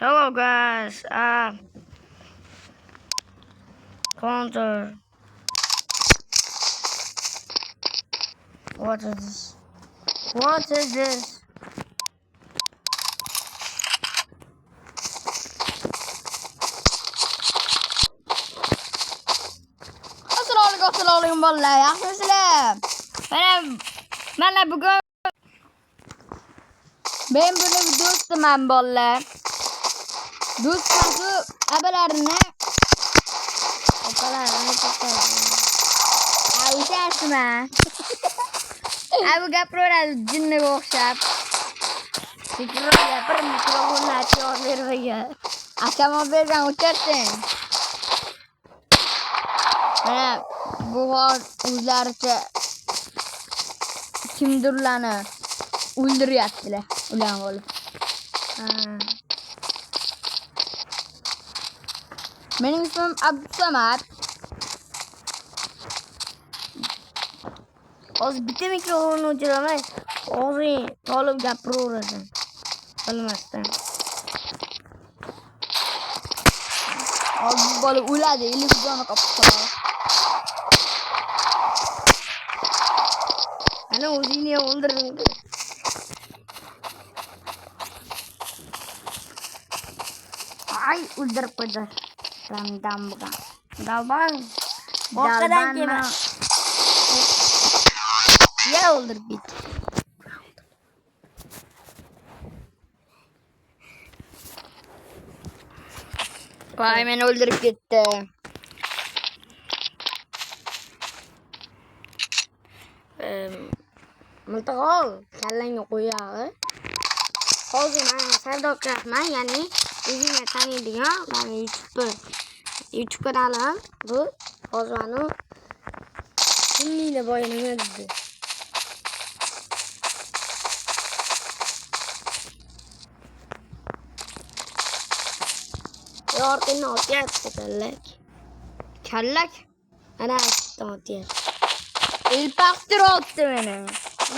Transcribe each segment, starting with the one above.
Hello guys, counter. What is this? What is this? Assalomu bolalar, yaxshimisizlar? Mana bugun men buni do'stiman bolalar. Do'stlar abalarini o'sharsizmi? Abu gapiraveradi jinniga o'xshab. Tekrar gapir, mikrofonni ochib bermagan. Akam olib bergan o'chirsin. Mana bu o'zlaricha kimdirlarni o'ldiryaptilar ular olib. Mening ismim Abdusamad. Hozir bitta mikrofonni o'chiraman. Og'zing tolib gapiraverasan. Bilmasdan. Hozir bu bola o'ladi, ilizoni qopib. Ana o'zingni o'ldirding. Ay, o'ldirib qo'ydi. Dambugan. Dalban. Orqadan kelma. Ya o'ldirib ketdi. Vay, meni o'ldirib ketdi. Miltig'ol, kallangga qo'yag'i. Hozir men Sardorman, ya'ni o'zingni taniydigan meni YouTube kanalim bu. Hozir meni kimlikda boya nima dedi? Yorqinni otyapti kallak. Kallak? Ana otyapti. Ilpaqtir otdi meni.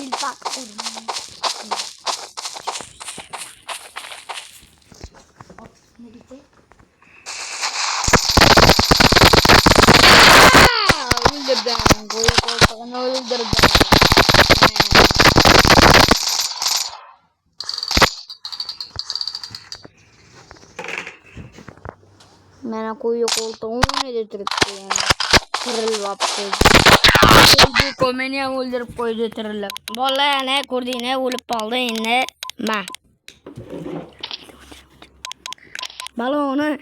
Ilpaqtir. Öldürdüm. Koyu koltuğunu öldürdüm. Bana koyu koltuğunu öldürdü yani. Tırıl yaptı. Bu beni öldürüp koydu tırıl. Vallahi ne ko'rding, ne o'lib qoldi endi. Ma. Baloni.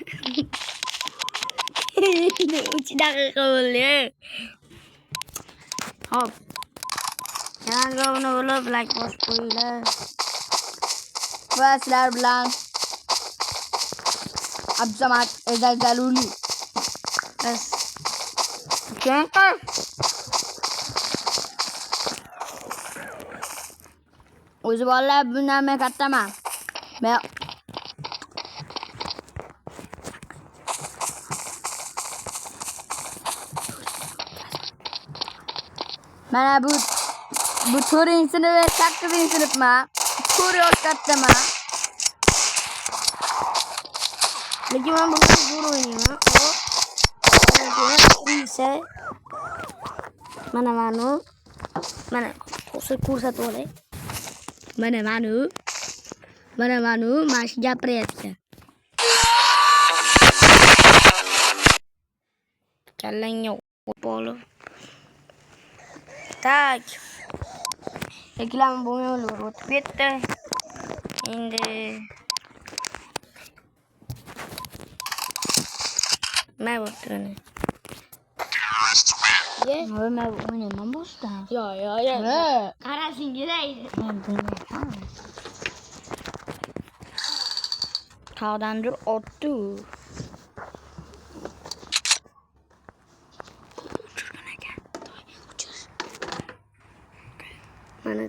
3 daqiqa bo'ldi. Hop. Yana buni o'lib like bosib qo'yinglar. Va sizlar bilan Abdusamad Ezalzaluli. Bas. Kanka. O'zi bolalar bundan men kattaman. Mana bu 4-sinf ve 8-sinfman. 4 yosh kattaman. Lekin men buni zo'r o'ynayman. Ise mana ko'rsatib olay. Mana shu gapiryapti. Kallangga bo'lib. Tak. Reklam bo'lmaydi, o'tib ketdi. Endi nima bo'ldi? Nima o'ynayman boshda? Yo. Qarasing kerak. Tog'dandir otdi. Mana